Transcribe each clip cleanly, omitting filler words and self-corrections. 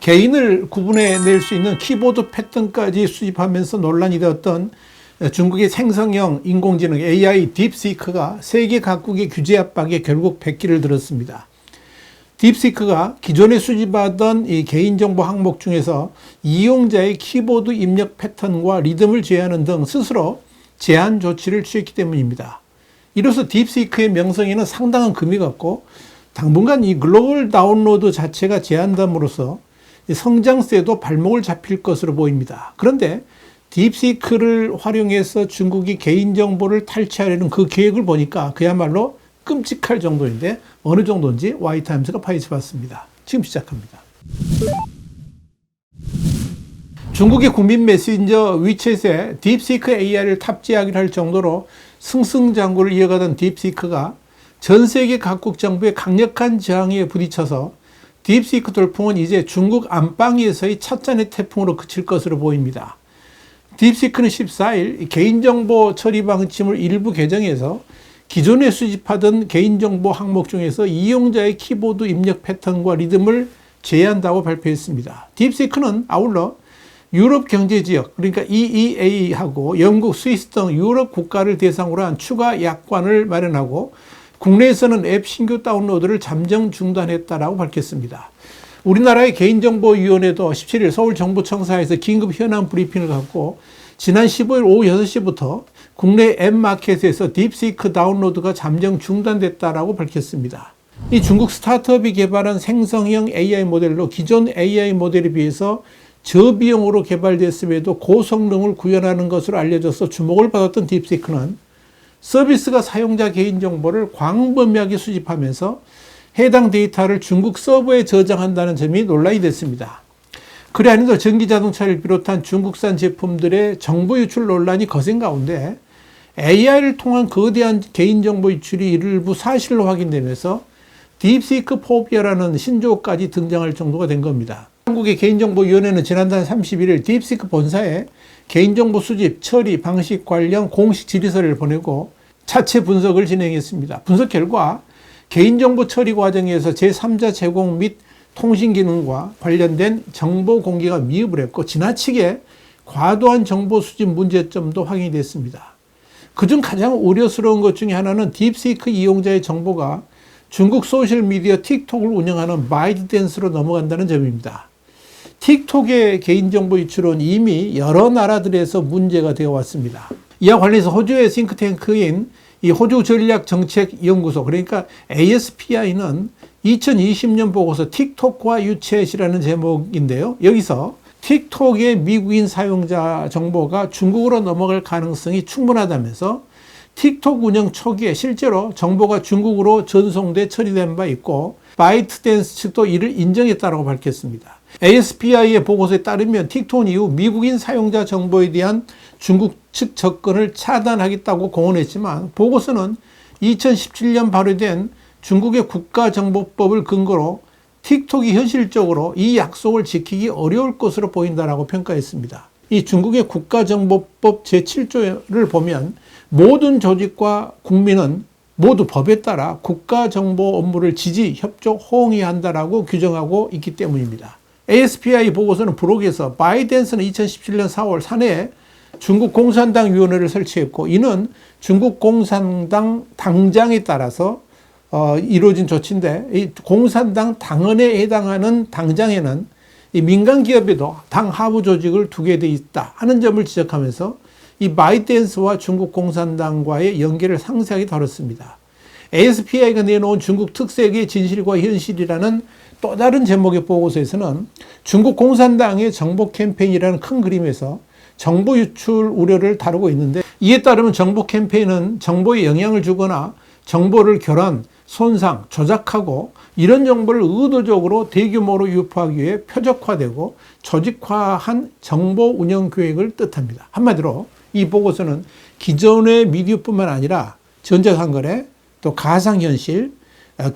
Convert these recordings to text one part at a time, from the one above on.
개인을 구분해낼 수 있는 키보드 패턴까지 수집하면서 논란이 되었던 중국의 생성형 인공지능 AI 딥시크가 세계 각국의 규제 압박에 결국 백기를 들었습니다. 딥시크가 기존에 수집하던 이 개인정보 항목 중에서 이용자의 키보드 입력 패턴과 리듬을 제한하는 등 스스로 제한 조치를 취했기 때문입니다. 이로써 딥시크의 명성에는 상당한 금이 갔고 당분간 이 글로벌 다운로드 자체가 제한됨으로써 성장세도 발목을 잡힐 것으로 보입니다. 그런데 딥시크를 활용해서 중국이 개인정보를 탈취하려는 그 계획을 보니까 그야말로 끔찍할 정도인데 어느 정도인지 Y타임스가 파헤쳐봤습니다. 지금 시작합니다. 중국의 국민 메신저 위챗에 딥시크 AI를 탑재하기로 할 정도로 승승장구를 이어가던 딥시크가 전 세계 각국 정부의 강력한 저항에 부딪혀서 딥시크 돌풍은 이제 중국 안방에서의 찻잔의 태풍으로 그칠 것으로 보입니다. 딥시크는 14일 개인정보 처리 방침을 일부 개정해서 기존에 수집하던 개인정보 항목 중에서 이용자의 키보드 입력 패턴과 리듬을 제한한다고 발표했습니다. 딥시크는 아울러 유럽 경제지역, 그러니까 EEA하고 영국, 스위스 등 유럽 국가를 대상으로 한 추가 약관을 마련하고 국내에서는 앱 신규 다운로드를 잠정 중단했다라고 밝혔습니다. 우리나라의 개인정보위원회도 17일 서울정부청사에서 긴급 현안 브리핑을 갖고 지난 15일 오후 6시부터 국내 앱 마켓에서 딥시크 다운로드가 잠정 중단됐다라고 밝혔습니다. 이 중국 스타트업이 개발한 생성형 AI 모델로 기존 AI 모델에 비해서 저비용으로 개발됐음에도 고성능을 구현하는 것으로 알려져서 주목을 받았던 딥시크는 서비스가 사용자 개인정보를 광범위하게 수집하면서 해당 데이터를 중국 서버에 저장한다는 점이 논란이 됐습니다. 그래 아니도 전기자동차를 비롯한 중국산 제품들의 정보 유출 논란이 거센 가운데 AI를 통한 거대한 개인정보 유출이 일부 사실로 확인되면서 딥시크 포비아라는 신조어까지 등장할 정도가 된 겁니다. 한국의 개인정보위원회는 지난달 31일 딥시크 본사에 개인정보 수집, 처리, 방식 관련 공식 질의서를 보내고 차체 분석을 진행했습니다. 분석 결과 개인정보 처리 과정에서 제3자 제공 및 통신 기능과 관련된 정보 공개가 미흡을 했고 지나치게 과도한 정보 수집 문제점도 확인이 됐습니다. 그중 가장 우려스러운 것 중에 하나는 딥시크 이용자의 정보가 중국 소셜미디어 틱톡을 운영하는 바이트댄스로 넘어간다는 점입니다. 틱톡의 개인정보 유출은 이미 여러 나라들에서 문제가 되어 왔습니다. 이와 관련해서 호주의 싱크탱크인 이 호주 전략정책연구소 그러니까 ASPI는 2020년 보고서 틱톡과 유챗이라는 제목인데요. 여기서 틱톡의 미국인 사용자 정보가 중국으로 넘어갈 가능성이 충분하다면서 틱톡 운영 초기에 실제로 정보가 중국으로 전송돼 처리된 바 있고 바이트댄스 측도 이를 인정했다고 밝혔습니다. ASPI의 보고서에 따르면 틱톡 이후 미국인 사용자 정보에 대한 중국 측 접근을 차단하겠다고 공언했지만 보고서는 2017년 발효된 중국의 국가정보법을 근거로 틱톡이 현실적으로 이 약속을 지키기 어려울 것으로 보인다라고 평가했습니다. 이 중국의 국가정보법 제7조를 보면 모든 조직과 국민은 모두 법에 따라 국가정보 업무를 지지, 협조, 호응해야 한다라고 규정하고 있기 때문입니다. ASPI 보고서는 브록에서 바이든스는 2017년 4월 사내에 중국 공산당 위원회를 설치했고 이는 중국 공산당 당장에 따라서 이루어진 조치인데 이 공산당 당원에 해당하는 당장에는 이 민간 기업에도 당 하부 조직을 두게 돼 있다 하는 점을 지적하면서 이 바이든스와 중국 공산당과의 연계를 상세하게 다뤘습니다. ASPI가 내놓은 중국 특색의 진실과 현실이라는 또 다른 제목의 보고서에서는 중국 공산당의 정보 캠페인이라는 큰 그림에서 정보 유출 우려를 다루고 있는데 이에 따르면 정보 캠페인은 정보에 영향을 주거나 정보를 교란, 손상, 조작하고 이런 정보를 의도적으로 대규모로 유포하기 위해 표적화되고 조직화한 정보 운영 계획을 뜻합니다. 한마디로 이 보고서는 기존의 미디어뿐만 아니라 전자상거래, 또 가상현실,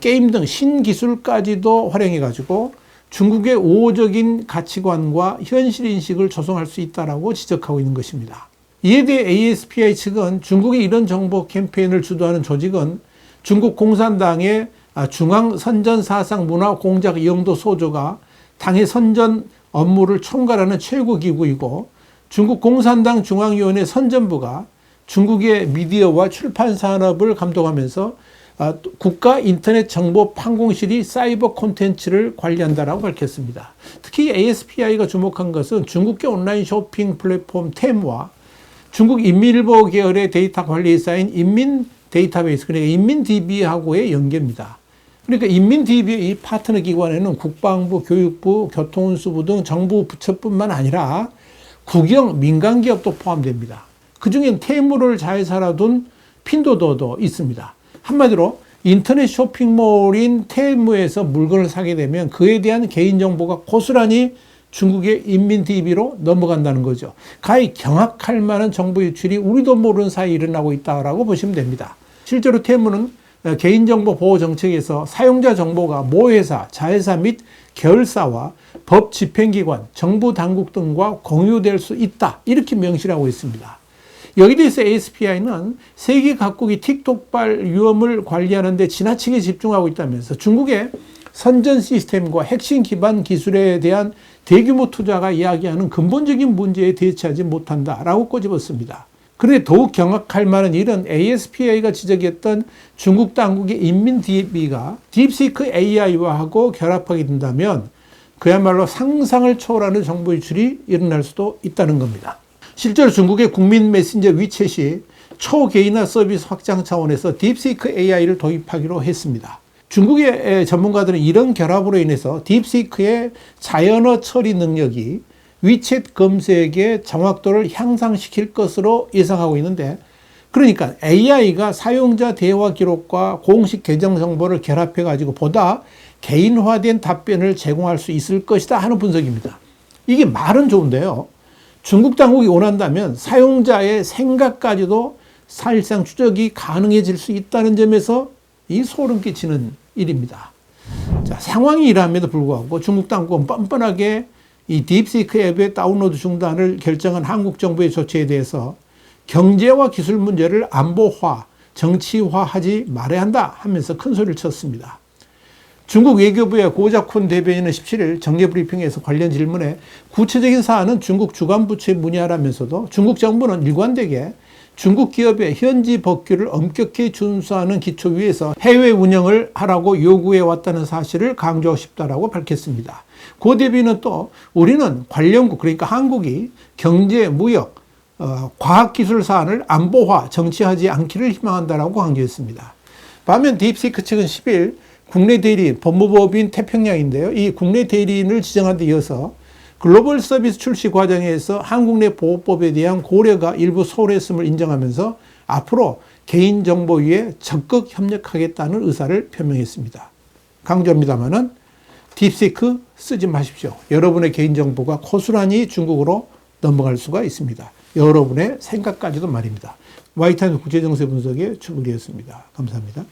게임 등 신기술까지도 활용해가지고 중국의 우호적인 가치관과 현실인식을 조성할 수 있다고 지적하고 있는 것입니다. 이에 대해 ASPI 측은 중국의 이런 정보 캠페인을 주도하는 조직은 중국 공산당의 중앙선전사상 문화 공작 영도 소조가 당의 선전 업무를 총괄하는 최고 기구이고 중국 공산당 중앙위원회 선전부가 중국의 미디어와 출판 산업을 감독하면서 국가 인터넷 정보 판공실이 사이버 콘텐츠를 관리한다라고 밝혔습니다. 특히 ASPI가 주목한 것은 중국계 온라인 쇼핑 플랫폼 템과 중국 인민일보 계열의 데이터 관리사인 인민 데이터베이스, 그러니까 인민DB하고의 연계입니다. 그러니까 인민DB의 이 파트너 기관에는 국방부, 교육부, 교통운수부 등 정부 부처뿐만 아니라 국영 민간기업도 포함됩니다. 그중엔 테무를 잘 살아둔 핀도더도 있습니다. 한마디로 인터넷 쇼핑몰인 테무에서 물건을 사게 되면 그에 대한 개인정보가 고스란히 중국의 인민DB로 넘어간다는 거죠. 가히 경악할 만한 정보 유출이 우리도 모르는 사이에 일어나고 있다고 보시면 됩니다. 실제로 테무는 개인정보 보호 정책에서 사용자 정보가 모 회사, 자회사 및 계열사와 법 집행기관, 정부 당국 등과 공유될 수 있다, 이렇게 명시하고 있습니다. 여기에 대해서 ASPI는 세계 각국이 틱톡발 위험을 관리하는 데 지나치게 집중하고 있다면서 중국의 선전 시스템과 핵심 기반 기술에 대한 대규모 투자가 이야기하는 근본적인 문제에 대처하지 못한다라고 꼬집었습니다. 그런데 더욱 경악할 만한 일은 ASPI가 지적했던 중국 당국의 인민DB가 딥시크 AI와하고 결합하게 된다면 그야말로 상상을 초월하는 정보 유출이 일어날 수도 있다는 겁니다. 실제로 중국의 국민 메신저 위챗이 초개인화 서비스 확장 차원에서 딥시크 AI를 도입하기로 했습니다. 중국의 전문가들은 이런 결합으로 인해서 딥시크의 자연어 처리 능력이 위챗 검색의 정확도를 향상시킬 것으로 예상하고 있는데, 그러니까 AI가 사용자 대화 기록과 공식 계정 정보를 결합해 가지고 보다 개인화된 답변을 제공할 수 있을 것이다 하는 분석입니다. 이게 말은 좋은데요. 중국 당국이 원한다면 사용자의 생각까지도 사실상 추적이 가능해질 수 있다는 점에서 이 소름 끼치는 일입니다. 자, 상황이 이러함에도 불구하고 중국 당국은 뻔뻔하게 이 딥시크 앱의 다운로드 중단을 결정한 한국 정부의 조치에 대해서 경제와 기술 문제를 안보화, 정치화하지 말아야 한다 하면서 큰 소리를 쳤습니다. 중국 외교부의 고작훈 대변인은 17일 정례브리핑에서 관련 질문에 구체적인 사안은 중국 주관부처에 문의하라면서도 중국 정부는 일관되게 중국 기업의 현지 법규를 엄격히 준수하는 기초 위에서 해외 운영을 하라고 요구해 왔다는 사실을 강조하고 싶다라고 밝혔습니다. 고 대변인은 또 우리는 관련국, 그러니까 한국이 경제, 무역, 과학기술 사안을 안보화, 정치하지 않기를 희망한다라고 강조했습니다. 반면 딥시크 측은 10일 국내 대리인, 법무법인 태평양인데요. 이 국내 대리인을 지정한 데 이어서 글로벌 서비스 출시 과정에서 한국 내 보호법에 대한 고려가 일부 소홀했음을 인정하면서 앞으로 개인정보위에 적극 협력하겠다는 의사를 표명했습니다. 강조합니다마는 딥시크 쓰지 마십시오. 여러분의 개인정보가 고스란히 중국으로 넘어갈 수가 있습니다. 여러분의 생각까지도 말입니다. 와이타임스 국제정세 분석의 최국이었습니다. 감사합니다.